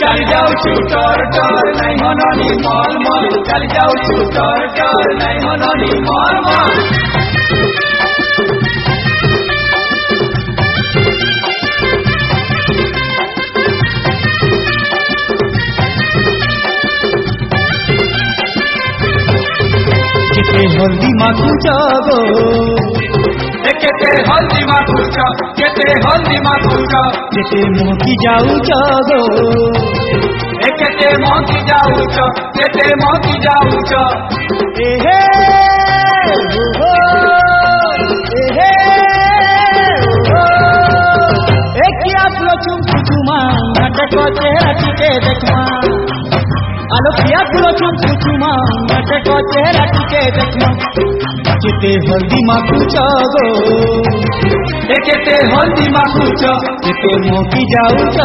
चल जाऊँ टोर टोर नहीं मननी मल मल चल जाऊँ टोर टोर नहीं मननी मल मल केते हल्दी माखुच गो केते हल्दी माखुच केते हल्दी माखुच केते मोकी जाऊच गो केते मोकी जाऊच केते मोकी जाऊच एहे हो एहे हो एकिया प्लोचुम कुचुमा नाटक चेहरा टिके देखमा आलो किया प्लोचुम कुचुमा नाटक चेहरा टिके देखमा केते हल्दी माखुच गो केते हल्दी माखुच केते मोकी जाऊच